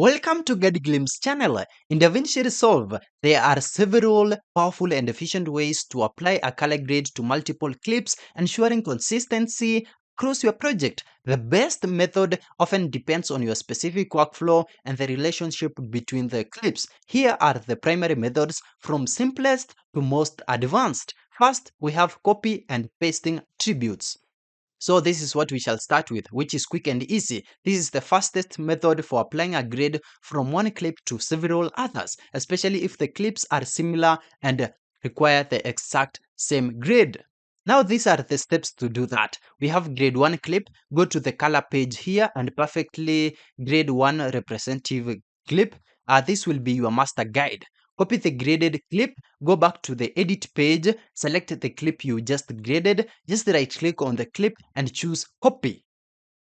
Welcome to Get Glimpse channel. In DaVinci Resolve, there are several powerful and efficient ways to apply a color grade to multiple clips, ensuring consistency across your project. The best method often depends on your specific workflow and the relationship between the clips. Here are the primary methods from simplest to most advanced. First, we have copy and pasting attributes. So this is what we shall start with, which is quick and easy. This is the fastest method for applying a grade from one clip to several others, especially if the clips are similar and require the exact same grade. Now these are the steps to do that. We have grade 1 clip, go to the color page here and perfectly grade 1 representative clip. This will be your master guide. Copy the graded clip, go back to the edit page, select the clip you just graded, just right click on the clip and choose copy.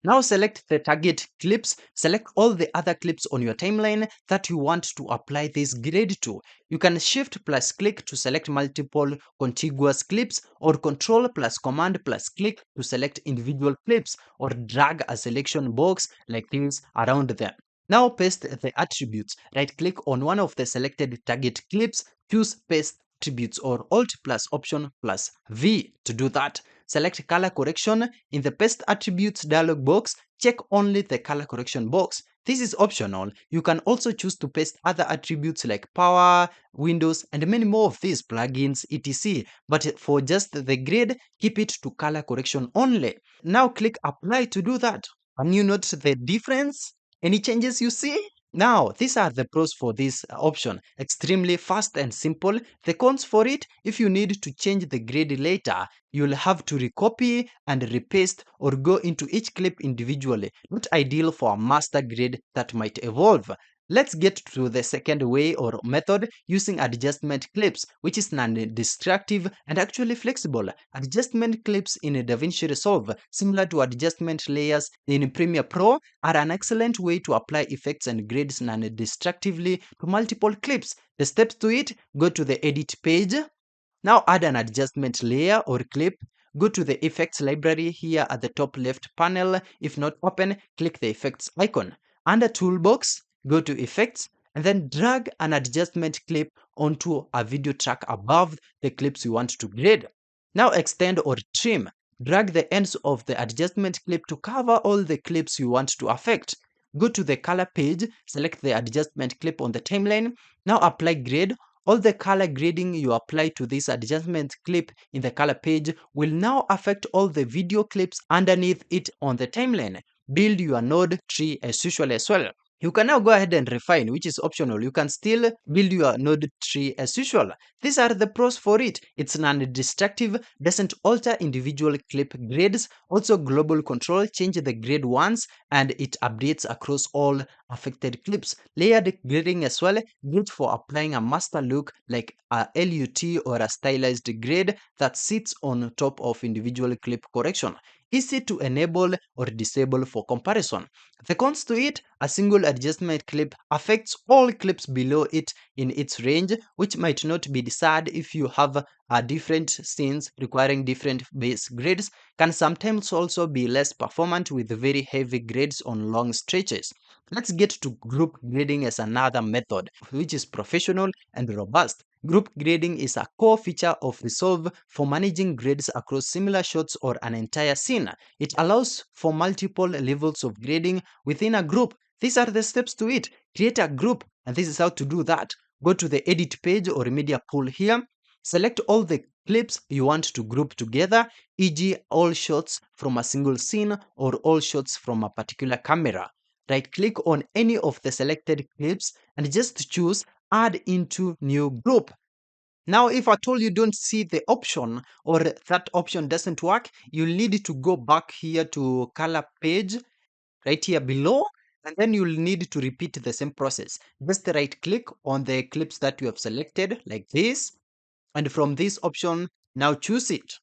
Now select the target clips, select all the other clips on your timeline that you want to apply this grade to. You can shift plus click to select multiple contiguous clips, or control plus command plus click to select individual clips, or drag a selection box like this around them. Now paste the attributes. Right click on one of the selected target clips, choose paste attributes, or alt plus option plus V to do that. Select color correction. In the paste attributes dialog box, check only the color correction box. This is optional. You can also choose to paste other attributes like power, windows, and many more of these plugins, etc. But for just the grade, keep it to color correction only. Now click apply to do that. Can you note the difference? Any changes you see? Now, these are the pros for this option. Extremely fast and simple. The cons for it, if you need to change the grade later, you'll have to recopy and repaste or go into each clip individually. Not ideal for a master grade that might evolve. Let's get to the second way or method, using adjustment clips, which is non-destructive and actually flexible. Adjustment clips in DaVinci Resolve, similar to adjustment layers in Premiere Pro, are an excellent way to apply effects and grades non-destructively to multiple clips. The steps to it: go to the edit page. Now add an adjustment layer or clip. Go to the effects library here at the top left panel. If not open, click the effects icon. Under toolbox, go to effects and then drag an adjustment clip onto a video track above the clips you want to grade. Now extend or trim. Drag the ends of the adjustment clip to cover all the clips you want to affect. Go to the color page, select the adjustment clip on the timeline. Now apply grade. All the color grading you apply to this adjustment clip in the color page will now affect all the video clips underneath it on the timeline. Build your node tree as usual as well. You can now go ahead and refine, which is optional. You can still build your node tree as usual. These are the pros for it. It's non-destructive, doesn't alter individual clip grades. Also global control, change the grade once and it updates across all affected clips. Layered grading as well, good for applying a master look like a LUT or a stylized grade that sits on top of individual clip correction. Easy to enable or disable for comparison. The cons to it: a single adjustment clip affects all clips below it in its range, which might not be desired if you have different scenes requiring different base grades, can sometimes also be less performant with very heavy grades on long stretches. Let's get to group grading as another method, which is professional and robust. Group grading is a core feature of Resolve for managing grades across similar shots or an entire scene. It allows for multiple levels of grading within a group. These are the steps to it. Create a group, and this is how to do that. Go to the edit page or media pool here. Select all the clips you want to group together, e.g. all shots from a single scene or all shots from a particular camera. Right click on any of the selected clips and just choose add into new group. Now, if at all you don't see the option or that option doesn't work, you need to go back here to color page right here below, and then you'll need to repeat the same process. Just right click on the clips that you have selected like this, and from this option, now choose it.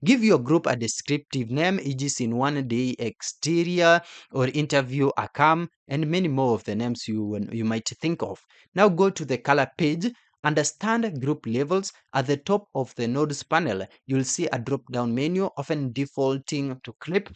Give your group a descriptive name, e.g. scene 1 day exterior or interview a cam, and many more of the names you might think of. Now go to the color page. Understand group levels. At the top of the nodes panel, you'll see a drop-down menu, often defaulting to clip.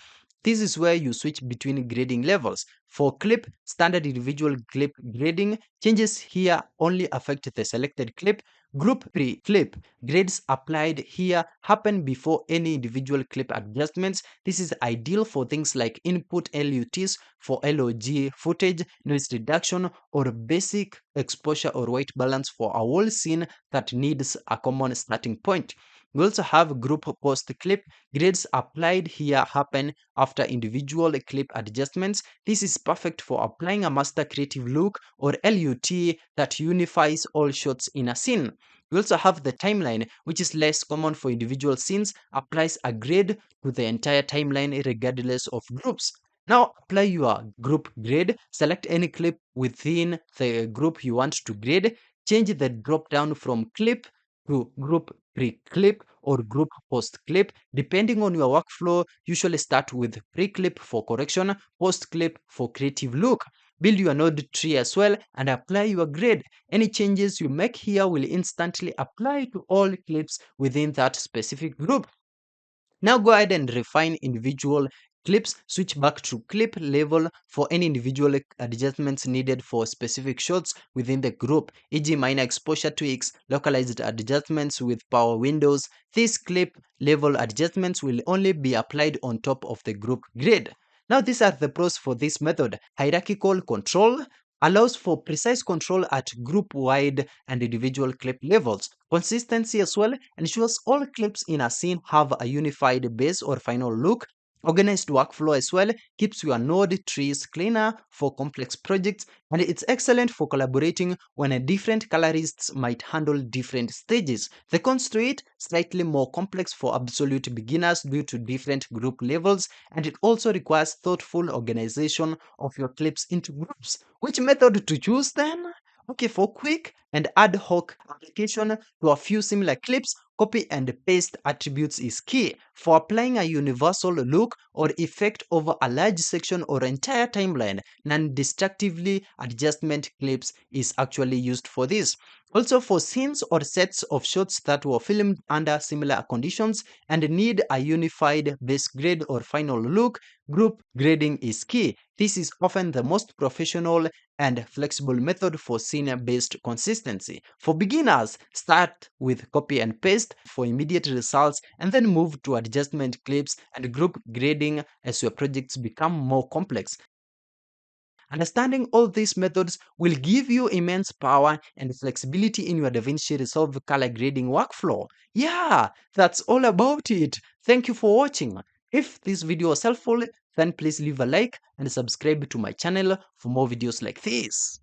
This is where you switch between grading levels. For clip, standard individual clip grading, changes here only affect the selected clip. Group pre-clip, grades applied here happen before any individual clip adjustments. This is ideal for things like input LUTs for LOG footage, noise reduction, or basic exposure or white balance for a whole scene that needs a common starting point. We also have group post clip. Grades applied here happen after individual clip adjustments. This is perfect for applying a master creative look or LUT that unifies all shots in a scene. We also have the timeline, which is less common for individual scenes, applies a grade to the entire timeline regardless of groups. Now apply your group grade, select any clip within the group you want to grade, change the drop down from clip to group pre-clip or group post-clip. Depending on your workflow, usually start with pre-clip for correction, post-clip for creative look. Build your node tree as well and apply your grade. Any changes you make here will instantly apply to all clips within that specific group. Now go ahead and refine individual clips. Switch back to clip level for any individual adjustments needed for specific shots within the group, e.g. minor exposure tweaks, localized adjustments with power windows. These clip level adjustments will only be applied on top of the group grid. Now these are the pros for this method. Hierarchical control allows for precise control at group-wide and individual clip levels. Consistency as well ensures all clips in a scene have a unified base or final look. Organized workflow as well keeps your node trees cleaner for complex projects, and it's excellent for collaborating when a different colorists might handle different stages. The cons to it, slightly more complex for absolute beginners due to different group levels, and it also requires thoughtful organization of your clips into groups. Which method to choose then? Okay, for quick and ad hoc application to a few similar clips, copy and paste attributes is key. For applying a universal look or effect over a large section or entire timeline, non-destructively adjustment clips is actually used for this. Also for scenes or sets of shots that were filmed under similar conditions and need a unified base grade or final look, group grading is key. This is often the most professional and flexible method for scene-based consistency. For beginners, start with copy and paste for immediate results and then move to adjustment clips and group grading as your projects become more complex. Understanding all these methods will give you immense power and flexibility in your DaVinci Resolve color grading workflow. Yeah, that's all about it. Thank you for watching. If this video was helpful, then please leave a like and subscribe to my channel for more videos like this.